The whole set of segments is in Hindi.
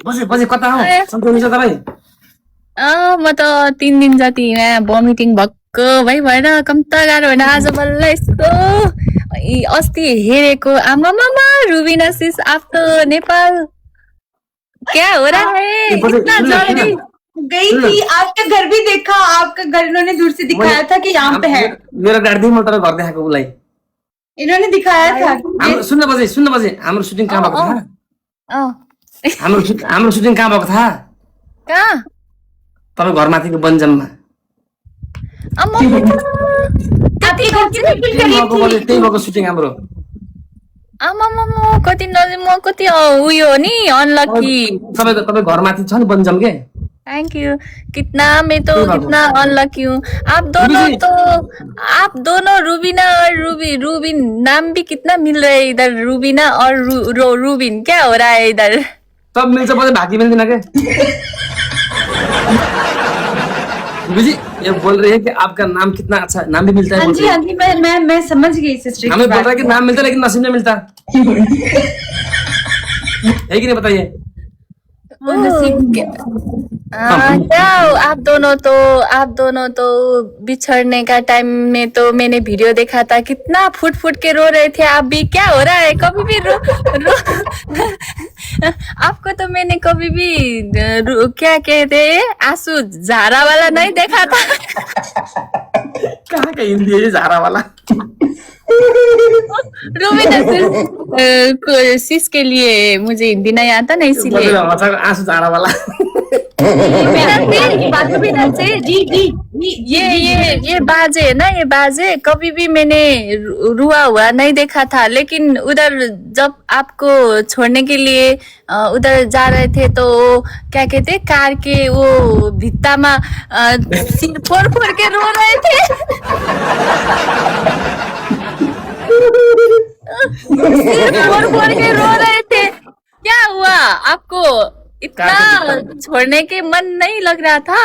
बजे बजे कता हौ सन्चो हुन्छ तपाईँ? म त 3 दिन जति यहाँ भमिटिङ भक्क भएर कम्ता गाह्रो होइन आज बल्ल यस्तो अस्ति हेरेको आमामामा रुबिना सिस आप तो नेपाल क्या हो रहा है इतना जल्दी गई थी। आपका घर भी देखा, आपका घर इन्होंने दूर से दिखाया था कि यहाँ पे है। मेरो गाडी म तर घर देखाएको उसलाई इन्होंने दिखाया था। सुन्न बजे हाम्रो सुटिङ कहाँ भएको थाहा? हाम्रो सुटिङ कहाँ भएको थाहा? कहाँ? तपाईँ घरमाथिको बन्जममा। आपके घर से बिल्कुल करीब थी। त्यही भएको सुटिङ हाम्रो। आमामामा कति नजिक म कति उयो नि अनलकी। तपाईँ घरमाथि छ नि बन्जम के? Thank you. कितना मैं तो कितना अनलकी हूँ। आप दोनों रूबीना और रूबिन नाम भी कितना मिल रहे हैं इधर। रूबीना और रूबिन क्या हो रहा है इधर? सब मिल्छ बजे भागी मिल्दैन के? जी ये बोल रही है कि आपका नाम कितना अच्छा नाम भी मिलता है। हाँ जी मैं समझ गई सिस्टर। हमें बोल रहा है कि नाम मिलता है लेकिन नसीब नहीं मिलता है कि नहीं बताइए? क्या आप दोनों तो बिछड़ने का टाइम में तो मैंने वीडियो देखा था कितना फुट के रो रहे थे आप भी। क्या हो रहा है? कभी भी रो आपको तो मैंने कभी भी क्या कहते आंसू झारा वाला नहीं देखा था। कहाँ का हिंदी है ये झारा वाला? रूबिना सिस के लिए मुझे हिंदी नहीं आता ना इसीलिए आंसू झारा वाला। ये बाजे है ना, ये बाजे कभी भी मैंने रुआ हुआ नहीं देखा था। लेकिन उधर जब आपको छोड़ने के लिए उधर जा रहे थे तो क्या कहते कार के वो भित्ता में सिर फोड़ के रो रहे थे। सिर फोड़ के रो रहे थे। क्या हुआ आपको? इतना छोड़ने के मन नहीं लग रहा था?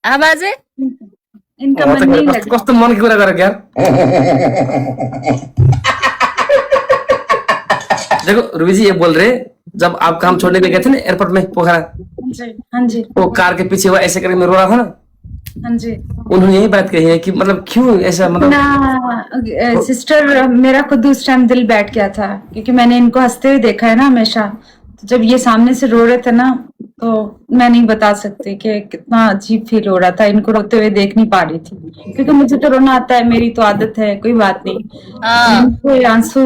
आवाज़ इनका मन नहीं लग कस्तो मन की कुरा गरेको यार। देखो रूबी जी ये बोल रहे जब आप काम छोड़ने के लिए गए थे ना एयरपोर्ट में पोखरा। हाँ जी वो कार के पीछे वो ऐसे करके मैं रो रहा था ना। हाँ जी उन्होंने यही बात कही है कि मतलब क्यों ऐसा मतलब ना सिस्टर मेरा खुद उस टाइम दिल बैठ गया था क्योंकि मैंने इनको हंसते हुए देखा है ना हमेशा। तो जब ये सामने से रो रहे थे ना तो मैं नहीं बता सकती कि कितना अजीब फील हो रहा था। इनको रोते हुए देख नहीं पा रही थी क्योंकि मुझे तो रोना आता है, मेरी तो आदत है, कोई बात नहीं। इनको आंसू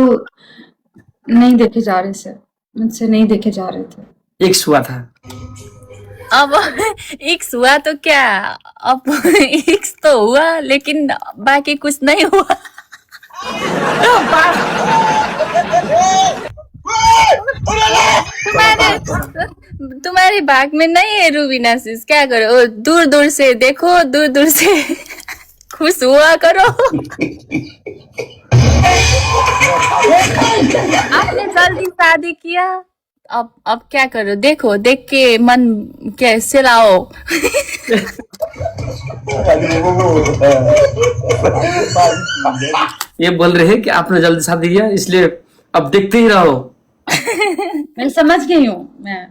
नहीं देखे जा रहे थे, मुझसे नहीं देखे जा रहे थे। एक हुआ था अब एक्स हुआ तो क्या, अब एक्स तो हुआ लेकिन बाकी कुछ नहीं हुआ। तुम्हारे भाग में नहीं है रूबीना सिस। क्या करो, दूर दूर से देखो, दूर दूर से खुश हुआ करो। आपने जल्दी शादी किया, अब क्या करो, देखो देख के मन कैसे लाओ। ये बोल रहे हैं कि आपने जल्दी शादी किया इसलिए अब देखते ही रहो। मैं समझ गई हूँ। मैं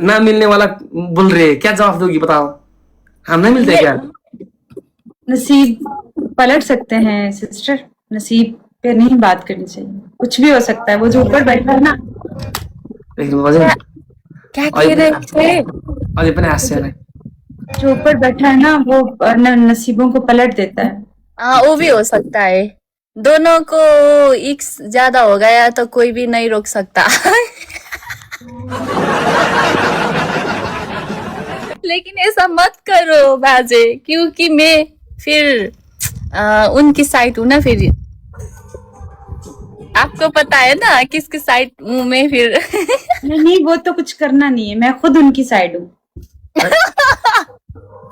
ना मिलने वाला बोल रहे हैं, क्या जवाब दोगी बताओ? हम नहीं मिलते क्या? नसीब पलट सकते हैं सिस्टर, नसीब पे नहीं बात करनी चाहिए। कुछ भी हो सकता है। वो जो ऊपर बैठा है ना, क्या कह रहे थे? अभी अपने हाथ से जो ऊपर बैठा है ना वो नसीबों को पलट देता है। हाँ वो भी हो सकता है। दोनों को एक्स ज्यादा हो गया तो कोई भी नहीं रोक सकता। लेकिन ऐसा मत करो बाजे, क्योंकि मैं फिर उनकी साइड हूँ ना। फिर आपको पता है ना किसकी साइड हूँ मैं फिर। नहीं वो तो कुछ करना नहीं है, मैं खुद उनकी साइड हूँ।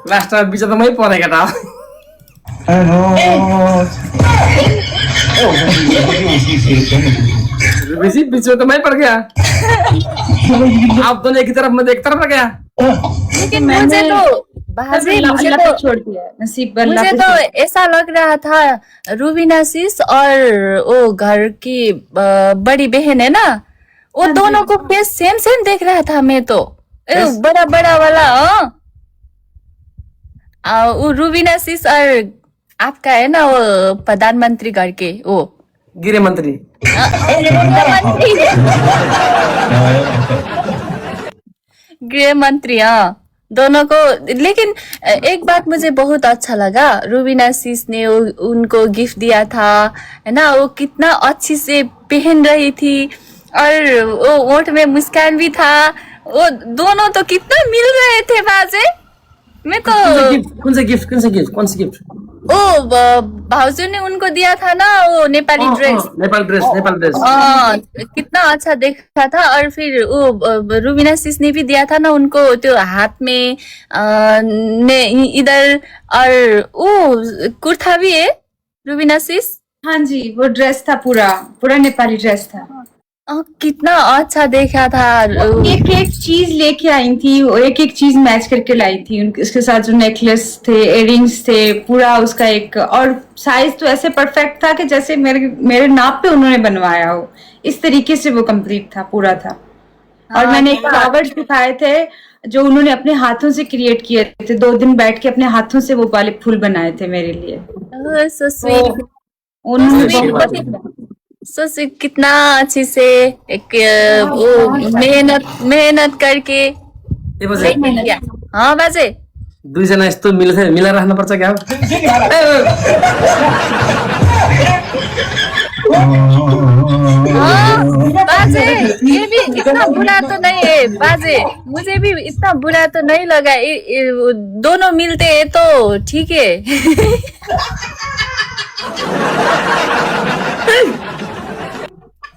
लास्ट में बीच तो मैं पड़ेगा था। बीच में तो मैं पड़ गया। आप दोनों एक तरफ मैं एक तरफ रह गया। लेकिन मुझे तो छोड़ दिया नसीब। मुझे तो ऐसा लग रहा था रूबीना सिस और वो घर की बड़ी बहन है ना, वो दोनों को फेस सेम सेम देख रहा था मैं तो। बड़ा बड़ा वाला। वो रूबीना सिस और आपका है ना वो प्रधानमंत्री करके वो गृह मंत्री। गृह मंत्री। हाँ, दोनों को। लेकिन एक बात मुझे बहुत अच्छा लगा, रूबीना सिस ने उनको गिफ्ट दिया था, है ना, वो कितना अच्छी से पहन रही थी और वो ओठ में मुस्कान भी था। वो दोनों तो कितना मिल रहे थे बाजे। मैं तो कौन सा गिफ्ट? ओ भाउजू ने उनको दिया था ना वो नेपाली ड्रेस। नेपाल ड्रेस। कितना अच्छा देखा था। और फिर वो रूबीना सिस ने भी दिया था ना उनको त्यो हाथ में ने इधर। और वो कुर्ता भी है रूबीना सिस। हाँ जी, वो ड्रेस था, पूरा नेपाली ड्रेस था। कितना अच्छा देखा था। एक एक चीज लेके आई थी, एक एक चीज मैच करके लाई थी। उसके साथ जो नेकलेस थे, इयररिंग्स थे, पूरा उसका एक। और साइज तो ऐसे परफेक्ट था कि जैसे मेरे नाप पे उन्होंने बनवाया हो, इस तरीके से वो कंप्लीट था, पूरा था। और मैंने एक फ्लावर्स दिखाए थे जो उन्होंने अपने हाथों से क्रिएट किए थे। 2 दिन बैठ के अपने हाथों से वो वाले फूल बनाए थे मेरे लिए। So sweet. उन्होंने सोच कितना अच्छे से एक वो मेहनत करके किया। हाँ बाजे, दुईजना यस्तो मिलेर राख्नुपर्छ क्या? बाजे ये भी इतना बुरा तो नहीं है बाजे, मुझे भी इतना बुरा तो नहीं लगा। दोनों मिलते हैं तो ठीक है।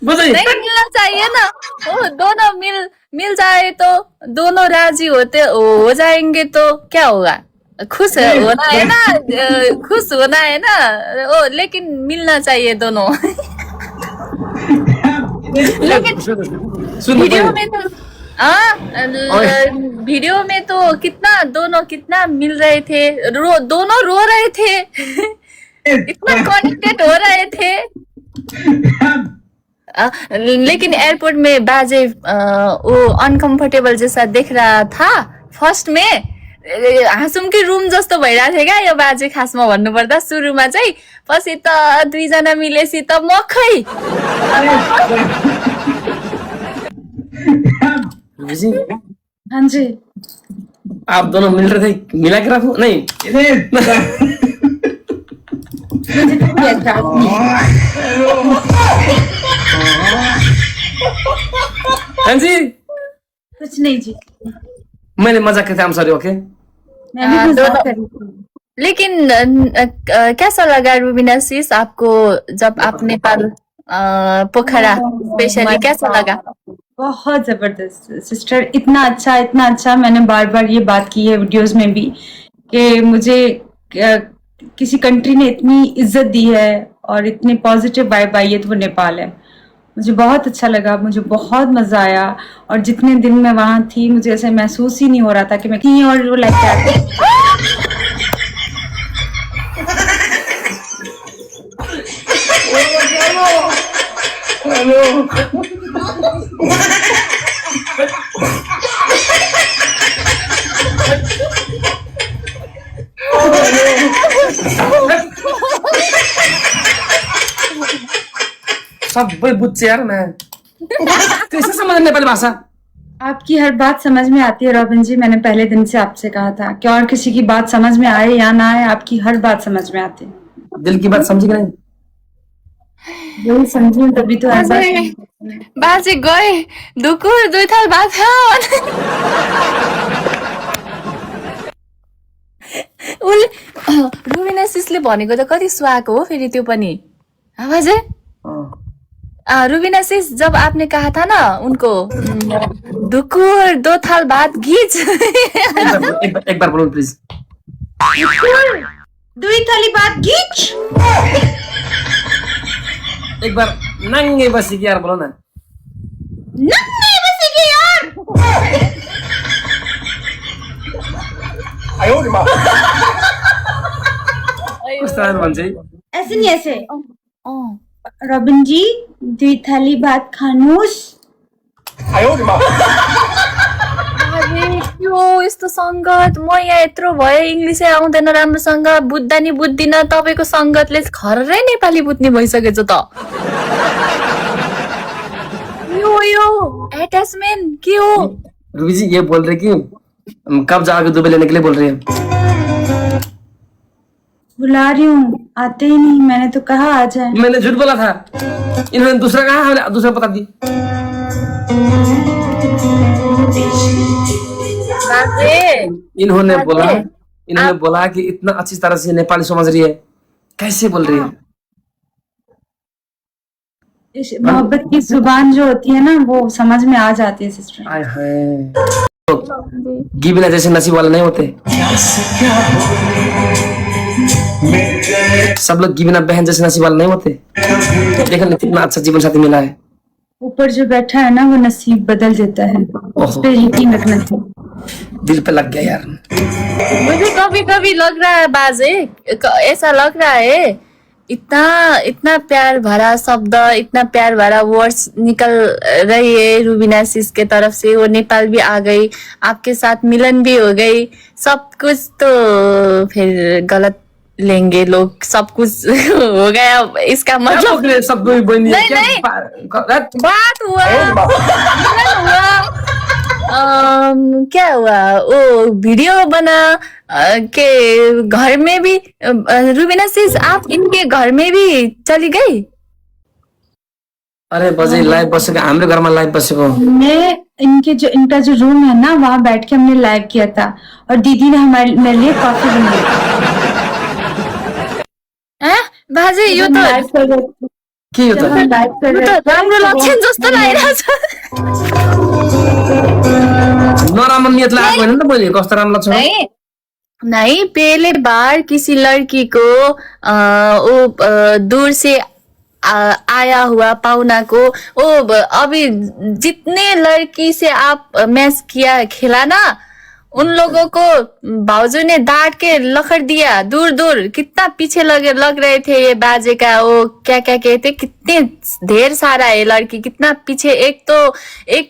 नहीं मिलना चाहिए ना, वो दोनों मिल जाए तो दोनों राजी हो जाएंगे तो क्या होगा? खुश होना है ना, खुश होना है ना। ओ लेकिन मिलना चाहिए दोनों। लेकिन वीडियो में तो वीडियो में तो दोनों कितना मिल रहे थे, दोनों रो रहे थे। इतना कनेक्टेड हो रहे थे। लेकिन एयरपोर्ट में बाजे वो अनकम्फर्टेबल जैसा दिख रहा था फर्स्ट में। हाँसुमकै रुम जस्तो भइरहेको थियो क्या यो बाजे, खासमा भन्नुपर्दा सुरुमा चाहिँ। पछि त दुईजना मिलेपछि त मखै। हाँ जी, आप दोनों मिल रहे थे, मिला के रखो नहीं। हाँ जी, कुछ नहीं जी, मैंने मजाक किया था, I'm sorry, ओके। लेकिन कैसा लगा रूबीना सिस आपको जब आप नेपाल पोखरा स्पेशली कैसा लगा? बहुत जबरदस्त सिस्टर, इतना अच्छा। मैंने बार बार ये बात की है वीडियोस में भी कि मुझे किसी कंट्री ने इतनी इज्जत दी है और इतनी पॉजिटिव वाइब आई है तो वो नेपाल है। मुझे बहुत अच्छा लगा, मुझे बहुत मजा आया। और जितने दिन मैं वहां थी मुझे ऐसे महसूस ही नहीं हो रहा था कि मैं कहीं और वो लाइक सबै बुझ्छ यार मैं। कैसे समझ नेपाली भाषा? आपकी हर बात समझ में आती है रॉबिन जी। मैंने पहले दिन से आपसे कहा था कि और किसी की बात समझ में आए या ना आए, आपकी हर बात समझ में आती है। दिल की बात समझी कि नहीं? दिल समझी तभी तो ऐसा। बाजे गए दुकुर दुई थाल भात खाओ। रूबीना सिसले भनेको त कति सुहाएको हो फेरि त्यो पनि। बाजे रूबीना सिस, जब आपने कहा था ना उनको दुकुर 2 थाल भात घीच। एक बार बोलो प्लीज। 2 थाली भात घीच। एक बार नंगे बसी की यार बोलो ना। नंगे बसी की यार। आयो रे मां। कस्तो भन्छ है? ऐसे नहीं, ऐसे। रॉबिन जी 2 थाली भात खानुस। अरे यो यस्तो सङ्गत म यहाँ यत्रो भयो इङ्ग्लिसै आउँदैन राम्रोसँग बुझ्दा नि बुझ्दिन तपाईँको सङ्गतले खरै नेपाली बुझ्ने भइसकेछ त यो एट्याचमेन्ट के हो रूबी जी ये बोल रहे कि कब जाओगे दुबई लेने के लिए बोल रही है। बुला रही हूँ, आते ही नहीं, मैंने तो कहा आ जाए। मैंने झूठ बोला था, इन्होंने दूसरा कहा, हमने दूसरा बता दी। इन्होंने बोला कि इतना अच्छी तरह से नेपाली समझ रही है, कैसे बोल रही है। मोहब्बत की जुबान जो होती है ना वो समझ में आ जाती है सिस्टर। आय हाय, गिबिना जैसे नसीब वाले नहीं होते, सब लोग गिबिना बहन जैसे नसीब वाले नहीं होते। देखो कितना अच्छा जीवन साथी मिला है। ऊपर जो बैठा है ना वो नसीब बदल देता है, उस पे यकीन रखना चाहिए। दिल पे लग गया यार। मुझे कभी कभी लग रहा है बाजे, ऐसा लग रहा है इतना प्यार भरा शब्द, इतना प्यार भरा वर्ड्स निकल रही है रूबीना सिस के तरफ से। वो नेपाल भी आ गई, आपके साथ मिलन भी हो गई, सब कुछ तो फिर गलत लेंगे लोग, सब कुछ हो गया। इसका मतलब सब बनी नहीं, बात हुआ, मिलन हुआ, क्या हुआ वो वीडियो बना के घर में भी। रूबीना सिस आप इनके घर में भी चली गई? अरे बजे लाइव बसेको, हाम्रो घरमा लाइव बसेको। मैं इनका जो रूम है ना वहाँ बैठ के हमने लाइव किया था और दीदी ने मेरे लिए कॉफी बनाई। बाजे यो त लाइव कर रहे थे। के हो त? लाइव कर रहे थे। राम्रो लक्षण जस्तो लागिरहेछ। नराम्रो नियतले आएको होइन नि त मैले, कस्तो राम्रो लक्षण हो? नहीं, पहले बार किसी लड़की को वो दूर से आया हुआ पाहुना को अभी जितने लड़की से आप मैच खेला ना, उन लोगों को भाउजू ने डांट के लखड़ दिया दूर दूर। कितना पीछे लग रहे थे ये बाजे का, वो क्या कहते, कितने ढेर सारा है लड़की, कितना पीछे। एक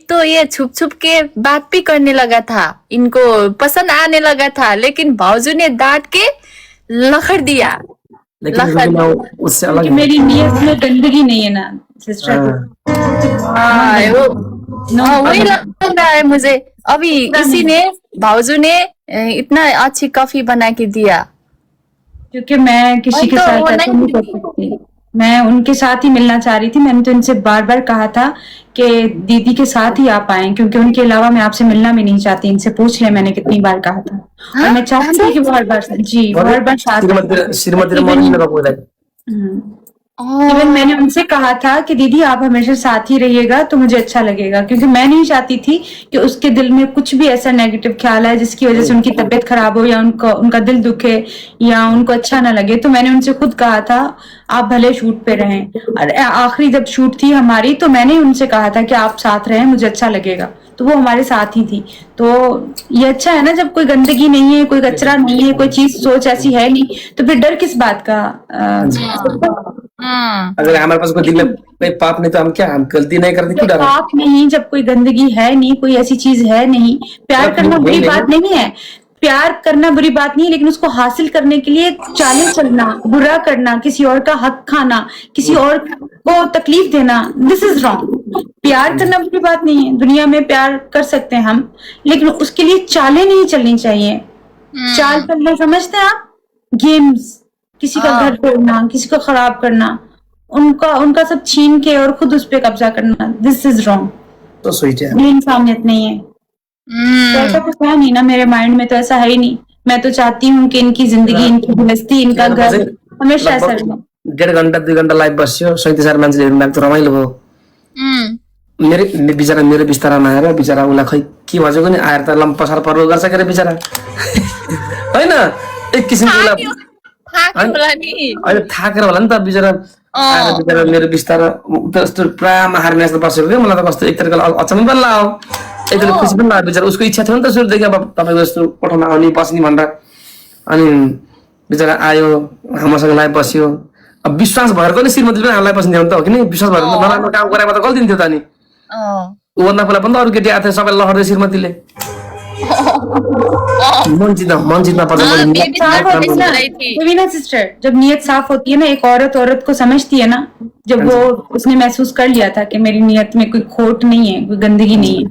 तो ये छुप छुप के बात भी करने लगा था, इनको पसंद आने लगा था, लेकिन भाउजू ने डांट के लखड़ दिया। लेकिन उससे अलग है। मेरी नियत में गंदगी नहीं है ना सिस्टर। वही लग रहा है मुझे। अभी किसी ने, भाउजू ने इतना अच्छी कॉफी बना के दिया, क्योंकि मैं किसी के साथ ऐसा नहीं कर सकती। मैं उनके साथ ही मिलना चाह रही थी। मैंने तो इनसे बार बार कहा था कि दीदी के साथ ही आप आए, क्योंकि उनके अलावा मैं आपसे मिलना भी नहीं चाहती। इनसे पूछ ले, मैंने कितनी बार कहा था। और मैं चाहती थी कि बार बार साथ। इवन मैंने उनसे कहा था कि दीदी आप हमेशा साथ ही रहिएगा तो मुझे अच्छा लगेगा, क्योंकि मैं नहीं चाहती थी कि उसके दिल में कुछ भी ऐसा नेगेटिव ख्याल है जिसकी वजह से उनकी तबीयत खराब हो या उनका दिल दुखे या उनको अच्छा ना लगे। तो मैंने उनसे खुद कहा था आप भले शूट पे रहें। और आखिरी जब शूट थी हमारी तो मैंने उनसे कहा था कि आप साथ रहें, मुझे अच्छा लगेगा। तो वो हमारे साथ ही थी। तो ये अच्छा है ना, जब कोई गंदगी नहीं है, कोई कचरा नहीं है, कोई चीज सोच ऐसी है नहीं, तो फिर डर किस बात का। अगर हमारे पास कोई दिल में कोई पाप नहीं तो हम क्या, हम गलती नहीं करते, क्यों डर? पाप नहीं, जब कोई गंदगी है नहीं, कोई ऐसी चीज है नहीं। प्यार करना बुरी बात नहीं है, प्यार करना बुरी बात नहीं है, लेकिन उसको हासिल करने के लिए चालें चलना, बुरा करना, किसी और का हक खाना, किसी और को तकलीफ देना, दिस इज रॉन्ग। प्यार करना बुरी बात नहीं है, दुनिया में प्यार कर सकते हैं हम, लेकिन उसके लिए चालें नहीं चलनी चाहिए। चाल चलना समझते हैं आप? गेम्स, किसी का घर तोड़ना, किसी को खराब करना, उनका सब छीन के और खुद उस पर कब्जा करना, दिस इज रॉन्ग। तो स्वीट है, ये इंसानियत नहीं है। तो ऐसा कुछ है नहीं ना, मेरे माइंड में तो ऐसा है ही नहीं। मैं तो चाहती हूँ कि इनकी जिंदगी, इनकी गृहस्थी, इनका घर हमेशा ऐसा रहे। 1.5 घन्टा 2 घन्टा लाइभ बस्यो, 37 मान्छेले हेर्नु भएको, रमाइलो भयो। बिचरा मेरो बिस्तारामा आएर बिचरा उसलाई खै के भन्छ नि, आएर त लम्पसार पर्व गर्छ के बिचरा होइन, एक किसिमको अहिले थाकेर होला नि त बिचरा। आएर बिचरा मेरो बिस्तारा यस्तो पुरा माहार्ने जस्तो बसेको क्या। मलाई त कस्तो एक तरिकाले अचम्म पनि लाग्यो, एक तरिकाले खुसी पनि लाग्यो। बिचरा उसको इच्छा थियो नि त सुरुदेखि अब तपाईँको जस्तो कोठामा आउने बस्ने भनेर। अनि बिचरा आयो, हामीसँग लाइभ बस्यो। अब विश्वास भएर त नि श्रीमतीले पनि हामीलाई बस्ने थियो नि त, हो कि नि? विश्वास भएर नराम्रो काम गराएको त गल्ती थियो त नि। त्योभन्दा पहिला पनि त अरू केटी आएको थियो सबै लहर्दै श्रीमतीले मन जित्न पर्छ रवीना सिस्टर, जब नीयत साफ होती है ना, एक औरत को समझती है ना, जब वो उसने महसूस कर लिया था कि मेरी नीयत में कोई खोट नहीं है, कोई गंदगी नहीं है,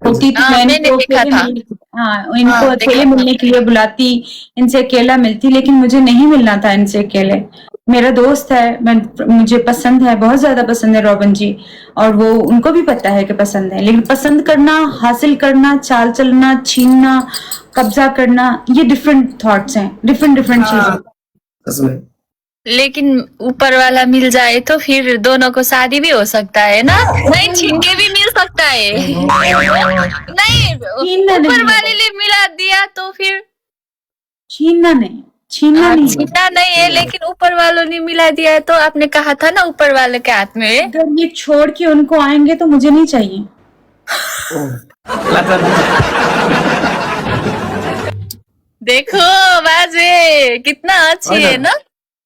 होती तो मैंने देखा था। हाँ, इनको अकेले मिलने के लिए बुलाती, इनसे अकेला मिलती, लेकिन मुझे नहीं मिलना था इनसे अकेले। मेरा दोस्त है, मुझे पसंद है, बहुत ज्यादा पसंद है रॉबिन जी, और वो उनको भी पता है कि पसंद है, लेकिन पसंद करना, हासिल करना, चाल चलना, छीनना, कब्जा करना, ये डिफरेंट थॉट्स हैं, डिफरेंट चीजें। लेकिन ऊपर वाला मिल जाए तो फिर दोनों को शादी भी हो सकता है ना, नहीं छीन के भी मिल सकता है। नहीं, ऊपर वाले ने मिला दिया तो फिर छीनना नहीं है, लेकिन ऊपर वालों ने मिला दिया है तो आपने कहा था ना ऊपर वाले के हाथ में। अगर ये छोड़ के उनको आएंगे तो मुझे नहीं चाहिए। देखो बाजे कितना अच्छी है ना।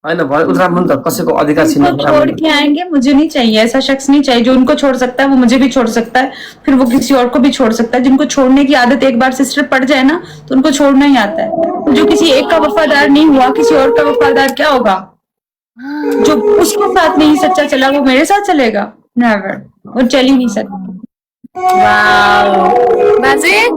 कसैको अधिकार छोड़ के आएंगे, मुझे नहीं चाहिए, ऐसा शख्स नहीं चाहिए। जो उनको छोड़ सकता है वो मुझे भी छोड़ सकता है, फिर वो किसी और को भी छोड़ सकता है। जिनको छोड़ने की आदत एक बार सिस्टर पड़ जाए ना तो उनको छोड़ना ही आता है। जो किसी एक का वफादार नहीं हुआ, किसी और का वफादार क्या होगा? जो उसके साथ नहीं सच्चा चला वो मेरे साथ चलेगा? नेवर, वो चल ही नहीं सकता। बाजे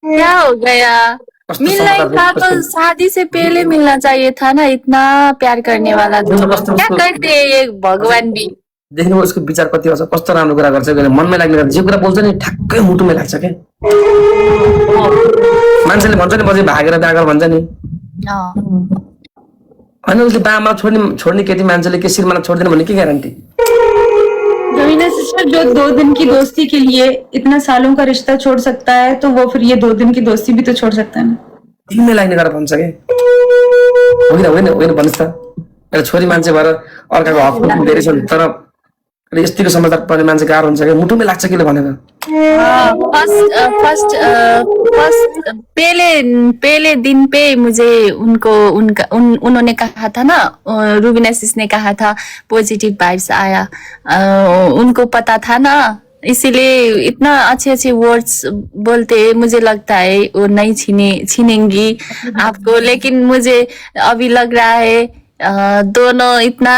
क्या हो गया? मिलना ही था तो शादी से पहले मिलना चाहिए था ना, इतना प्यार करने वाला तो क्या करते ये भगवान भी। देख्नु उसको विचार कति छ, कस्तो राम्रो कुरा गर्छ, मनमै लाग्ने जे कुरा बोल्छ नि ठ्याक्कै मुटुमै लाग्छ के। मान्छेले भन्छ नि बजे भागेर दागर भन्छ नि, होइन उसले बामा छोड्ने केटी मान्छेले के श्रीमान छोड्दैन भन्ने के ग्यारेन्टी? रवीना सिस्टर, जो 2 दिन की दोस्ती के लिए इतना सालों का रिश्ता छोड़ सकता है तो वो फिर ये 2 दिन की दोस्ती भी तो छोड़ सकता है ना। दिलमै लाग्ने गरेर भन्छ के, होइन भन्नुहोस् त। एउटा छोरी मान्छे भएर अर्काको हक धेरै छन्, तर यतिको समझदार पर्ने मान्छे गाह्रो हुन्छ कि, मुटुमै लाग्छ कि भनेर। फर्स्ट पहले दिन पे मुझे उन्होंने कहा था ना, रूबीना सिस ने कहा था पॉजिटिव वाइब्स आया, उनको पता था ना, इसीलिए इतना अच्छे वर्ड्स बोलते। मुझे लगता है वो नहीं छीनेंगी आपको, लेकिन मुझे अभी लग रहा है दोनों इतना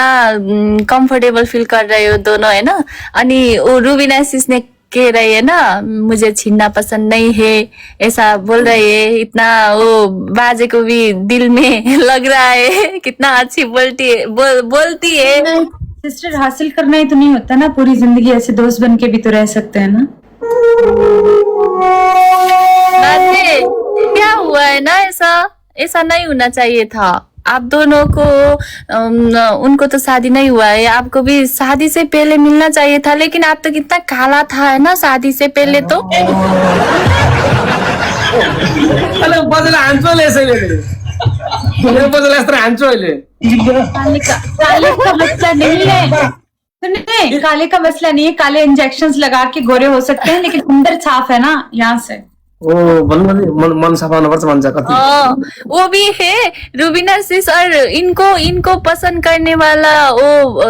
कंफर्टेबल फील कर रहे हो दोनों, है ना। अनि वो रूबीना सिस ने कह रही है ना मुझे छीनना पसंद नहीं है, ऐसा बोल रही है। इतना वो बाजे को भी दिल में लग रहा है, कितना अच्छी बोलती है। सिस्टर, हासिल करना ही तो नहीं होता ना, पूरी जिंदगी ऐसे दोस्त बन के भी तो रह सकते हैं ना। बाजे क्या हुआ है ना, ऐसा नहीं होना चाहिए था। आप दोनों को उनको तो शादी नहीं हुआ है, आपको भी शादी से पहले मिलना चाहिए था, लेकिन आप तो कितना काला था है ना शादी से पहले तो। अरे बदला हान्छु ले यसैले मेरो बदला यस्तो हान्छु अहिले। काले का मसला नहीं है, सुनिए, काले का मसला नहीं है। काले इंजेक्शंस लगा के गोरे हो सकते हैं, लेकिन अंदर साफ है ना यहाँ से। मन सफा होनुपर्छ भन्छ कति। वो भी है रूबीना सिस, और इनको पसंद करने वाला वो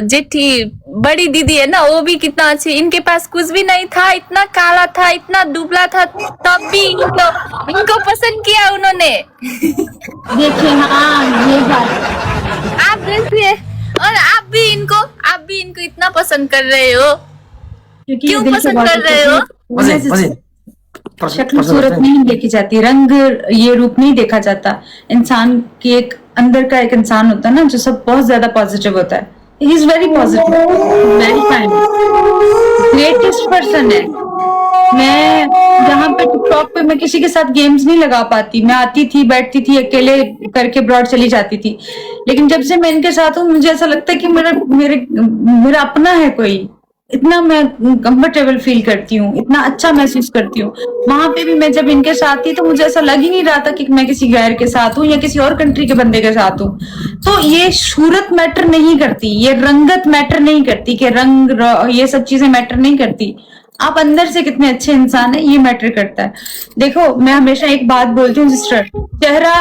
जेठी बड़ी दीदी है ना, वो भी कितना अच्छी। इनके पास कुछ भी नहीं था, इतना काला था, इतना दुबला था, तब भी इनको पसंद किया उन्होंने। देखिए, हाँ ये बात आप देखिए, और आप भी इनको इतना पसंद कर रहे हो, क्यों पसंद कर रहे हो? शक्ल सूरत नहीं देखी जाती, रंग ये रूप नहीं देखा जाता। इंसान के एक अंदर का एक इंसान होता है ना, जो सब बहुत ज्यादा पॉजिटिव होता है। He is very positive, very kind, greatest person है। मैं यहाँ पे टिकटॉक पे मैं किसी के साथ गेम्स नहीं लगा पाती। मैं आती थी, बैठती थी, अकेले करके ब्रॉड चली जाती थी। लेकिन जब से मैं इनके साथ हूँ, मुझे ऐसा लगता है कि मेरा अपना है कोई। इतना मैं कंफर्टेबल फील करती हूँ, इतना अच्छा महसूस करती हूँ। वहां पे भी मैं जब इनके साथ थी तो मुझे ऐसा लग ही नहीं रहा था कि मैं किसी गैर के साथ हूँ या किसी और कंट्री के बंदे के साथ हूँ। तो ये सूरत मैटर नहीं करती, ये रंगत मैटर नहीं करती, कि ये सब चीजें मैटर नहीं करती। आप अंदर से कितने अच्छे इंसान है, ये मैटर करता है। देखो, मैं हमेशा एक बात बोलती हूँ सिस्टर, चेहरा,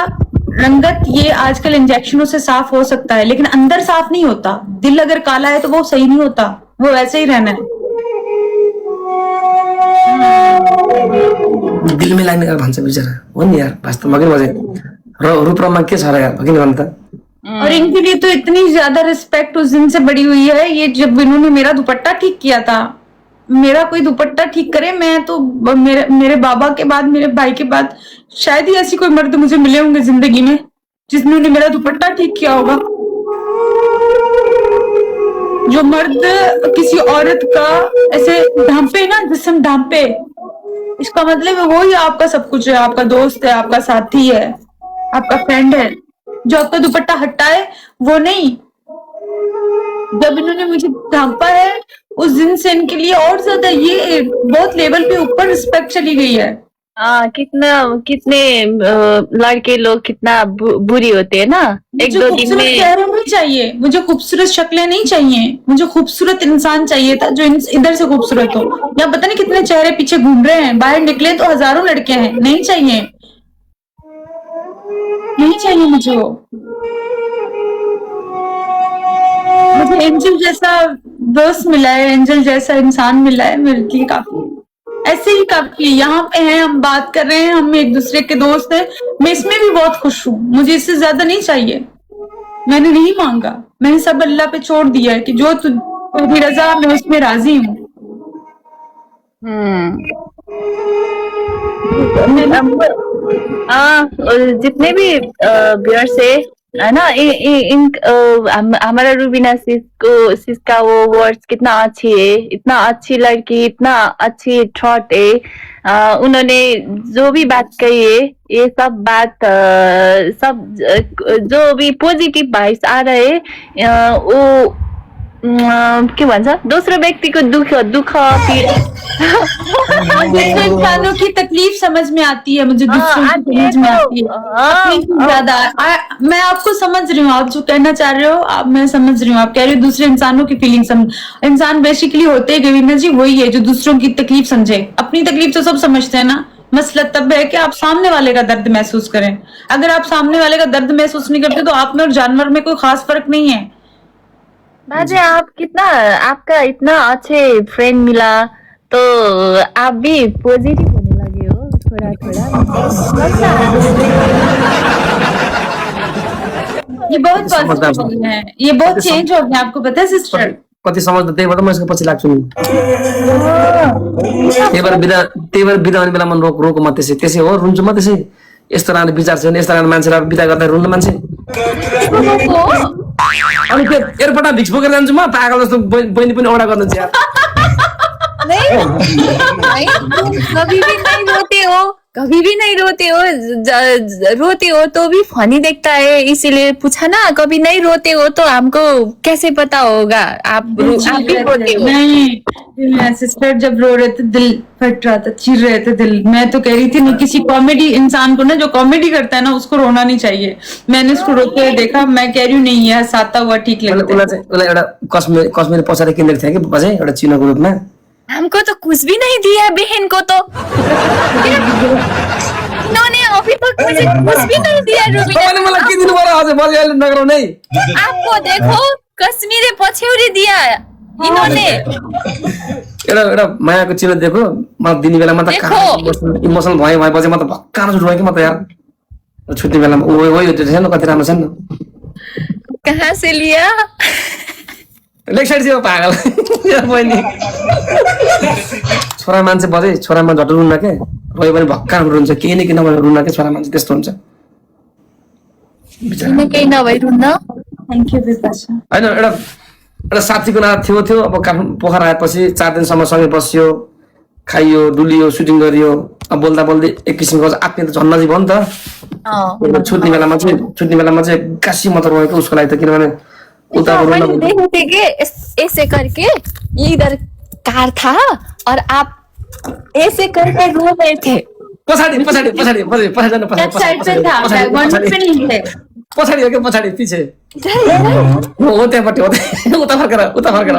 रंगत ये आजकल इंजेक्शनों से साफ हो सकता है, लेकिन अंदर साफ नहीं होता। दिल अगर काला है तो वो सही नहीं होता, वो वैसे ही रहना है। दिलमै लाग्ने गरेर भन्छ बिचरा हो नि यार वास्तवमा किन बजे रूपमा के छ र यार किन भन्छ और इनके लिए तो इतनी ज्यादा रिस्पेक्ट उस दिन से बढ़ी हुई है। ये जब इन्होंने मेरा दुपट्टा ठीक किया था, मेरा कोई दुपट्टा ठीक करे, मैं तो मेरे बाबा के बाद, मेरे भाई के बाद शायद ही ऐसी कोई मर्द मुझे मिले होंगे जिंदगी में जिसने मेरा दुपट्टा ठीक किया होगा। जो मर्द किसी औरत का ऐसे ढांपे ना, जिस्म ढांपे, इसका मतलब है वो ही आपका सब कुछ है, आपका दोस्त है, आपका साथी है, आपका फ्रेंड है। जो आपका दुपट्टा हटाए वो नहीं। जब इन्होंने मुझे ढांपा है उस दिन से इनके लिए और ज्यादा ये बहुत लेवल पे ऊपर रिस्पेक्ट चली गई है। कितने लड़के लोग कितना बुरी होते हैं ना, एक दो दिन में। चेहरे नहीं चाहिए मुझे, खूबसूरत शक्लें नहीं चाहिए मुझे, खूबसूरत इंसान चाहिए था जो इधर से खूबसूरत हो। यहाँ पता नहीं कितने चेहरे पीछे घूम रहे हैं, बाहर निकले तो हजारों लड़के हैं, नहीं चाहिए, नहीं चाहिए मुझे वो। मुझे एंजल जैसा दोस्त मिला है, एंजल जैसा इंसान मिला है, मेरे लिए काफी, ऐसे ही काफी। यहाँ पे हैं, हम बात कर रहे हैं, हम एक दूसरे के दोस्त हैं, मैं इसमें भी बहुत खुश हूँ, मुझे इससे ज्यादा नहीं चाहिए। मैंने नहीं मांगा, मैंने सब अल्लाह पे छोड़ दिया है कि जो तेरी रजा मैं उसमें राजी हूँ। जितने भी व्यूअर्स है ना, हमारा रूबीना सिस का वो वर्ड्स कितना अच्छी है, इतना अच्छी लड़की, इतना अच्छी थॉट है। उन्होंने जो भी बात कही है, ये सब बात सब जो भी पॉजिटिव वाइब्स आ रहे वो के भन्छ दोस्रो व्यक्तिको दुख मुझे इंसानों की तकलीफ समझ में आती है, मुझे दूसरों की समझ में आती है ज्यादा। मैं आपको समझ रही हूँ, आप जो कहना चाह रहे हो आप, मैं समझ रही हूँ। आप कह रहे हो दूसरे इंसानों की फीलिंग समझ। इंसान बेसिकली होते हैं गवीना जी वही है जो दूसरों की तकलीफ समझे। अपनी तकलीफ तो सब समझते हैं ना, मसला तब है कि आप सामने वाले का दर्द महसूस करें। अगर आप सामने वाले का दर्द महसूस नहीं करते तो आप में और जानवर में कोई खास फर्क नहीं है। बाजे आप कितना, आपका इतना अच्छे फ्रेंड मिला तो आप भी पॉजिटिव होने लगे हो थोड़ा थोड़ा। ये बहुत पॉजिटिव हो गया है, ये बहुत चेंज हो गया, आपको पता है सिस्टर? कति समझदा त्यही भएर म यसको पछि लाग्छु नि। त्यही भएर बिदा हुने बेलामा रोको म त्यसै हो, रुन्छु म त्यसै। यस्तो राम्रो विचार छ भने यस्तो राम्रो मान्छेलाई बिदा गर्दा रुन्न मान्छे। अनि त्यो एयरपोर्टमा भिक्स बोकेर जान्छु म, पागल जस्तो बहिनी पनि औडा गर्नु छ यार। कभी भी नहीं रोते हो, रोते हो तो भी फनी देखता है, इसीलिए पूछा ना। कभी नहीं रोते हो तो हमको कैसे पता होगा आप भी रोते हो। नहीं सिस्टर, जब रो रहे थे दिल फट रहा था, चीर रहे थे दिल। मैं तो कह रही थी नहीं, किसी कॉमेडी इंसान को ना जो कॉमेडी करता है ना उसको रोना नहीं चाहिए। मैंने उसको रोते हुए देखा, मैं कह रही हूँ नहीं यार साता हुआ ठीक लगता है। एउटा कस्मेटिक पछाडि किनेको थिएँ कि बाजे, एउटा चिनोको रूपमा। हमको तो कुछ भी नहीं दिया बहन को तो। इन्होंने अभी तक मुझे कुछ भी नहीं दिया रूबीना। मलाई के दिनु पर्यो अझ बजे अहिले नगरौ नै। आपको देखो कश्मीरी पछौरी दिया इन्होंने। एउटा मायाको चिनो देखो, म दिने बेला म त इमोसनल भएपछि म त भक्कान रोएँ कि म त यार छुट्टी बेलामा। ओ त्यो छैन कति राम्रो छैन। कहाँ से लिया? लेग साइड चाहिँ पागल बहिनी। छोरा मान्छे बजे, छोरामा झट्ट रुन्न के, रोयो भने भक्कान रुन्छ, केही न केही नभएर रुन्न के, छोरा मान्छे त्यस्तो हुन्छ। केही नभई रुन्न। Thank you Bipasha. हैन, एउटा साथीको नाम थियो अब काठमाडौँ पोखरा आएपछि 4 दिनसम्म सँगै बसियो, खाइयो, डुलियो, सुटिङ गरियो। अब बोल्दा बोल्दै एक किसिमको आत्मीय त झन् नजिक हो नि त। छुट्ने बेलामा चाहिँ एक्कासी म त रोएको उसको लागि त, किनभने देखे थे कि ऐसे करके इधर कार था और आप ऐसे करके रो रहे थे। पछाडि जानु, पछाडि हो कि पछाडि पछि हो त्यहाँपट्टि उता फर्केर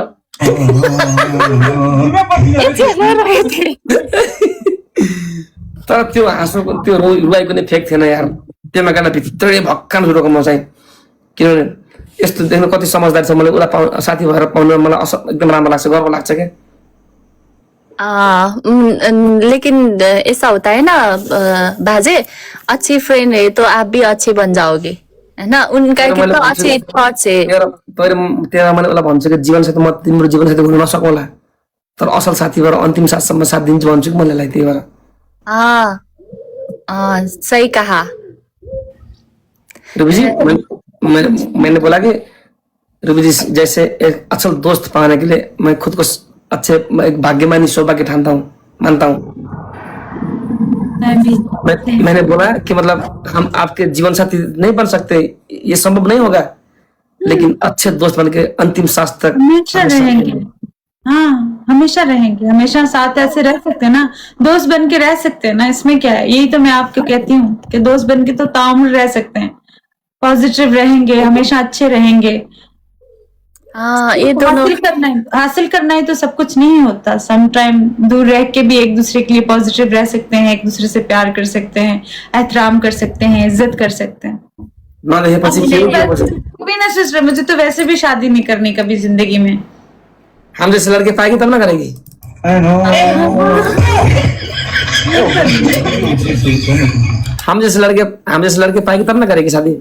तर त्यो हाँसोको त्यो रुवाईको नै फेक थिएन यार। त्यसमा गाना भित्रै भक्कान रोको म चाहिँ, किनभने यस्तो देख्न कति समझदार छ। मलाई उसलाई साथी भएर पाउन मलाई एकदम राम्रो लाग्छ, गर्व लाग्छ क्या। लेकिन ऐसा होता है ना बाजे, अच्छी फ्रेंड है तो आप भी अच्छे बन जाओगे, है ना? उनका तर मैले कितना भन्छु अच्छे थॉट्स है। तेरा मैले उसलाई भन्छु कि जीवन साथी म तिम्रो जीवन साथी हुन नसकौँला, तर असल साथी भएर अन्तिम साथसम्म साथ दिन्छु भन्छु कि मैले लाई। त्यही भएर हाँ सही कहा। रूबी जी, मैंने बोला कि रूबी जी जैसे एक असल दोस्त पाने के लिए मैं खुद को अच्छे एक भाग्यमानी सौभाग्य ठानता हूँ, मानता हूँ। मैंने बोला कि मतलब हम आपके जीवन साथी नहीं बन सकते, ये संभव नहीं होगा, लेकिन अच्छे दोस्त बन के अंतिम सांस तक हमेशा रहेंगे। हाँ हमेशा रहेंगे, हमेशा साथ ऐसे रह सकते हैं ना, दोस्त बन के रह सकते हैं ना, इसमें क्या है? यही तो मैं आपको कहती हूँ कि दोस्त बन के तो ताउम्र रह सकते हैं, पॉजिटिव रहेंगे, हमेशा अच्छे रहेंगे। हाँ ये दोनों हासिल करना है तो सब कुछ नहीं होता। सम टाइम दूर रह के भी एक दूसरे के लिए पॉजिटिव रह सकते हैं, एक दूसरे से प्यार कर सकते हैं, एहतराम कर सकते हैं, इज्जत कर सकते हैं। सिस्टर मुझे तो वैसे भी शादी नहीं करनी कभी जिंदगी में। हम जैसे लड़के पाएगी तब ना करेगी। हम जैसे लड़के पाएगी तब ना करेगी शादी।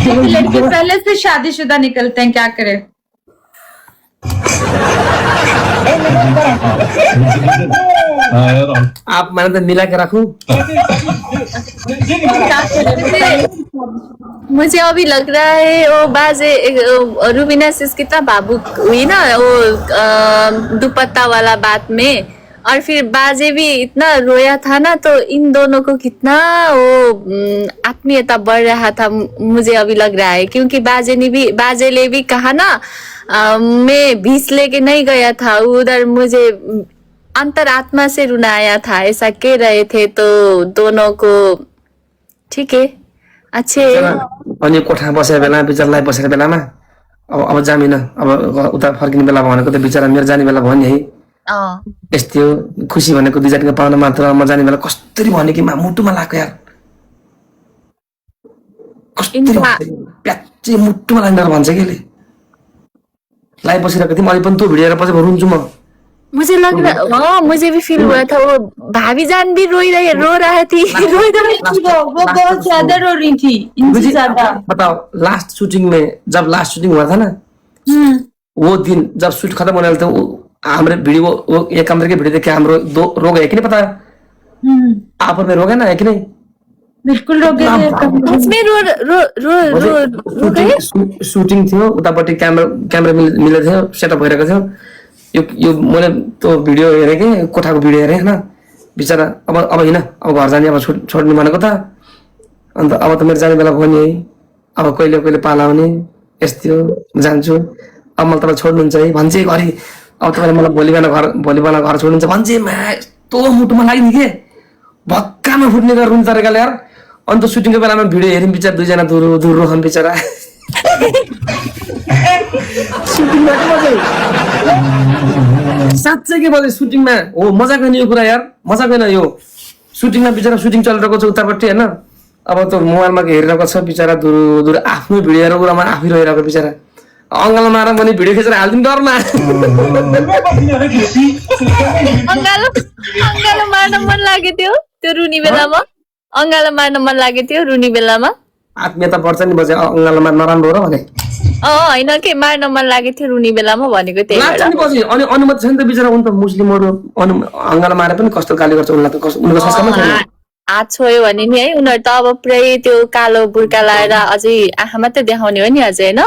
लड़के पहले से शादीशुदा निकलते हैं, क्या करें? आप मैंने तो मिला के रखूं। मुझे अभी लग रहा है वो बाजे रूबीना सिस कितना भावुक हुई ना वो दुपट्टा वाला बात में, और फिर बाजे भी इतना रोया था ना, तो इन दोनों को कितना वो आत्मीयता बढ़ रहा था मुझे अभी लग रहा है। क्योंकि बाजे ने भी कहा ना मैं भीस लेके नहीं गया था उधर, मुझे अंतरात्मा से रुलाया था, ऐसा कह रहे थे। तो दोनों को ठीक है अच्छे। अनि कोठा बसेर बेला बिचरालाई बसेर बेलामा अब जामिन अब उता फर्किने बेला भनेको त बिचरा मेरो जाने बेला भयो नि है। यस्तो खुसी भनेको दुई जनाको पाउन मात्र, म जाने बेला कस्तरी भने कि मुटुमा लाग्यो यार, कस्तरी प्याच्चे मुटुमा लाग्ने भन्छ कि लाइभ बसिरहेको थिएँ, मैले पनि त्यो भिडियो हेरेर पछि रुन्छु म। मुझे लग रहा हाँ मुझे भी फील हुआ था, वो भाभी जान भी रो रहा थी वो बहुत ज्यादा रो रही थी, इनसे ज्यादा। बताओ लास्ट शूटिंग में जब लास्ट शूटिंग हुआ था ना, वो दिन जब शूट खत्म होने वाले थे, हमारे वीडियो वो एक कमरे के वीडियो देखे हम रो गए कि नहीं पता? आप में रो गए ना, है कि नहीं? बिल्कुल रो गए। उसमें रो गए। शूटिंग थियो उतापट्टि क्यामेरा मिले थियो, सेटअप भइरहेको थियो। यो मैले त्यो भिडियो हेरेँ कि कोठाको भिडियो हेरेँ होइन, बिचरा अब होइन अब घर जाने, अब छोड्ने भनेको त, अन्त अब त मेरो जाने बेला भयो नि है, अब कहिले कहिले पाला आउने यस्तो जान्छु, अब मलाई तपाईँ छोड्नुहुन्छ है भन्छ घरि। अब तपाईँले मलाई भोलि बिहान घर छोड्नुहुन्छ भन्छ, यस्तो मुटुमा लाग्ने के भक्कामा फुट्ने गरेर रुन्छ तरिकाले यार। अन्त सुटिङको बेलामा भिडियो हेर्यौँ, बिचरा दुईजना दूर रोहन बिचरा साँच्चै के बजे सुटिङमा हो, मजाक होइन यो कुरा यार, मजाक होइन यो। सुटिङमा बिचरा सुटिङ चलिरहेको छ उतापट्टि होइन, अब त मोबाइलमा हेरिरहेको छ बिचरा दूर आफ्नो भिडियो हेरेर उरामा आफै रहिरहेको बिचरा। अङ्गालो मार भने भिडियो खिचेर हालिदिनु डरमा। अङ्गालो मार्न मन लागेको थियो त्यो रुनी बेलामा, अङ्गालो मार्न मन लागेको थियो रुनी बेलामा। आत्मीयता बढ्छ नि बजे अङ्गालो मार्न नराम्रो र भने होइन के मार्न मन लागेको थियो रुनी बेलामा भनेको त्यही लाग्छ नि पछि। अनि अनुमति छैन त बिचरा, उनी त मुस्लिमहरू अङ्गालो मारे पनि कस्तो गाली गर्छ उनलाई, त उनको संस्कारमा छैन। हात छोयो भने नि है, उनीहरू त अब पुरै त्यो कालो बुर्का लाएर अझै आँखा मात्रै देखाउने हो नि अझै होइन।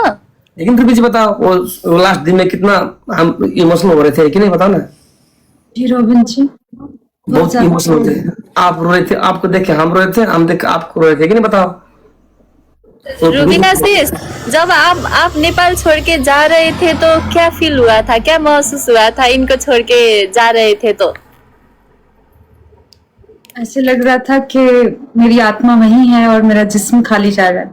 लेकिन फिर पीछे बताओ वो लास्ट दिन में कितना हम इमोशनल हो रहे थे कि नहीं, बताओ ना। बहुत इमोशनल थे, आप रो रहे थे, आपको देख के हम रोए थे, हम देख आपको रोए थे कि नहीं, बताओ। रूबीना सिस, जब आप नेपाल छोड़ के जा रहे थे तो क्या फील हुआ था, क्या महसूस हुआ था इनको छोड़ के जा रहे थे? तो ऐसे लग रहा था कि मेरी आत्मा वही है और मेरा जिस्म खाली जा रहा है।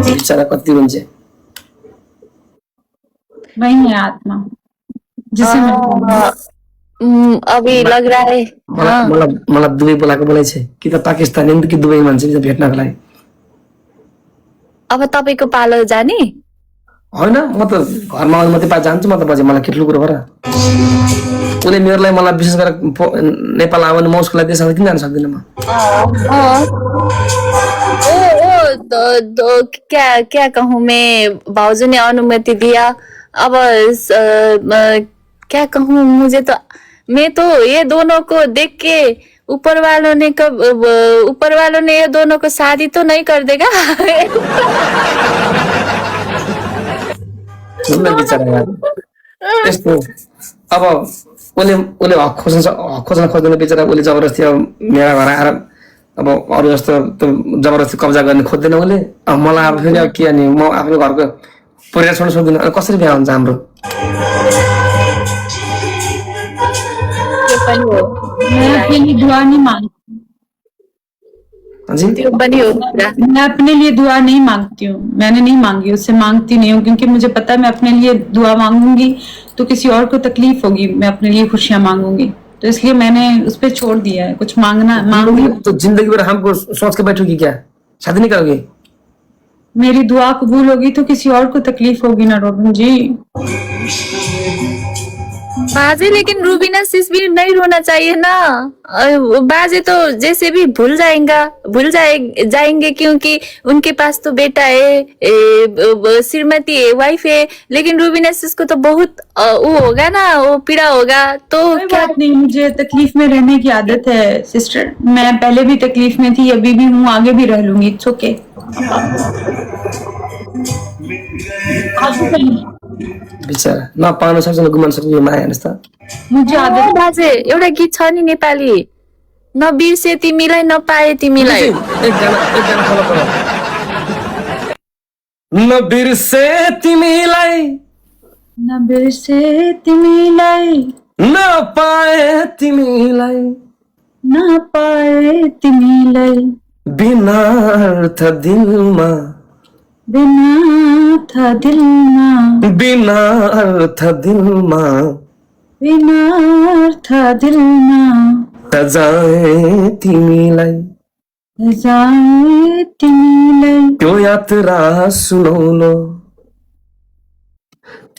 बेचारा कति हुन्छ, वही है आत्मा जिसे अभी लग रहा है। मलाई दुबई बोलाएको बोलाइ छ कि त पाकिस्तान कि दुबई मान्छे भेट्नको लागि। अब तपाईको पालो जाने होइन म त घरमा आउनु मात्रै जान्छु म त बजे मलाई केटलो कुरो भएर उसले मेरोलाई मलाई विशेष गरेर नेपाल आउनु म उसको लागि देशमा किन जान सक्दिनँ म क्या क्या कहूँ मैं, भाउजू ने अनुमति दिया। अब क्या कहूँ, मुझे तो, मैं तो ये दोनों को देख के ऊपर वालों ने ये दोनों को शादी तो नहीं कर देगा। बिचरा यार त्यस्तो अब उसले हक खोज्न खोज्दैन बिचरा। उसले जबरजस्ती अब मेरा घर आएर अब अरू जस्तो जबरजस्ती कब्जा गर्ने खोज्दैन उसले। अब मलाई अब फेरि अब के अनि म आफ्नो घरको परिवार छोड्न सक्दिनँ। अनि कसरी बिहा हुन्छ हाम्रो? मैं अपने लिए दुआ नहीं मांगती। मैं अपने लिए दुआ नहीं मांगती हूँ, मैंने नहीं मांगी, उससे मांगती नहीं हूँ, क्योंकि मुझे पता है मैं अपने लिए दुआ मांगूंगी तो किसी और को तकलीफ होगी, मैं अपने लिए खुशियां मांगूंगी, तो इसलिए मैंने उस पर छोड़ दिया है कुछ मांगूंगी। तो जिंदगी भर हमको सोच के बैठोगी क्या? शादी नहीं करोगी? मेरी दुआ कबूल होगी तो किसी और को तकलीफ होगी ना रोबिन जी। बाजे, लेकिन रूबीना सिस भी नहीं रोना चाहिए ना। बाजे तो जैसे भी भूल जाएंगे क्योंकि उनके पास तो बेटा है, श्रीमती है, वाइफ है। लेकिन रूबीना सिस को तो बहुत वो होगा ना, वो पीड़ा होगा। तो क्या नहीं, मुझे तकलीफ में रहने की आदत है सिस्टर। मैं पहले भी तकलीफ में थी, अभी भी हूँ, आगे भी रह लूंगी। It's okay. बिचरा नपाउन सक्छ न गुमाउन सक्छ यो माया हेर्नुहोस् त। मुझे आदत। बाजे एउटा गीत छ नि नेपाली, नबिर्से तिमीलाई नपाए तिमीलाई। एक गाना फलो गर। नबिर्से तिमीलाई, नबिर्से तिमीलाई, नपाए तिमीलाई, नपाए तिमीलाई, बिना अर्थ दिलमा, बिना था दिलमा, बिना अर्थ दिलमा, बिना था दिलमा, सजाए तिमीलाई, सजाए तिमीलाई, त्यो यात्रा सुनौलो,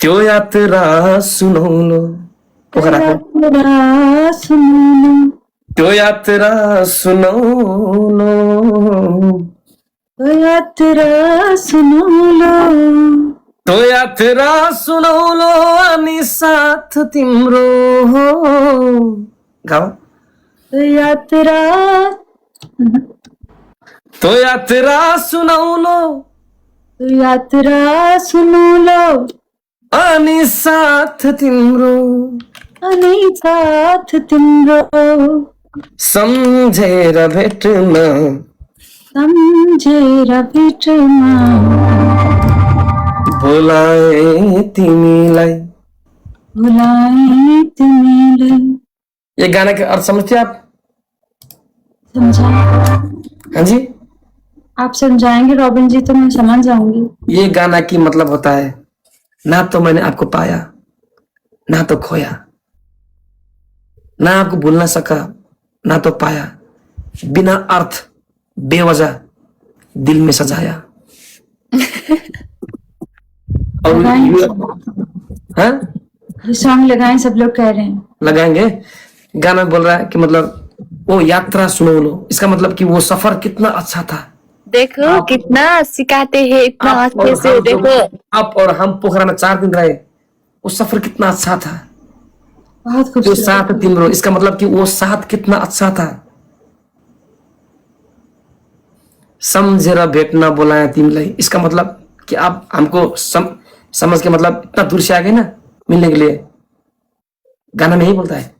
त्यो यात्रा सुनौलो, यात्रा सुनौलो, त्यो यात्रा सुनौलो, यात्रा सुनौलो, त्यो यात्रा सुनौलो अनि साथ तिम्रो गाउँ। यात्रा, त्यो यात्रा सुनौलो, यात्रा सुनौलो, अनि साथ तिम्रो, अनि साथ तिम्रो, सम्झेर भेट्न, सम्झेर भेट्न, बोलाए तिमीलाई, बुलाए तिमीलाई। ये गाना का अर्थ समझते आप? समझा? हाँ जी, आप समझाएंगे रॉबिन जी तो मैं समझ जाऊंगी। ये गाना की मतलब होता है, ना तो मैंने आपको पाया, ना तो खोया, ना आपको भूल ना सका, ना तो पाया, बिना अर्थ बेवजह दिल में सजाया। और हाँ, ये सॉन्ग लगाएं, सब लोग कह रहे हैं लगाएंगे। गाना बोल रहा है कि मतलब वो यात्रा सुनो लो, इसका मतलब कि वो सफर कितना अच्छा था। देखो कितना सिखाते हैं, इतना अच्छे से। देखो आप और हम पोखरा में 4 दिन रहे, वो सफर कितना अच्छा था। बहुत जो खूबसूरत। साथ तिम्रो, इसका मतलब कि वो साथ कितना अच्छा था। सम्झेर भेट्न बोलाया तिमीलाई, इसका मतलब कि आप हमको समझ के मतलब इतना दूर से आ गए ना मिलने के लिए। गाना में यही बोलता है।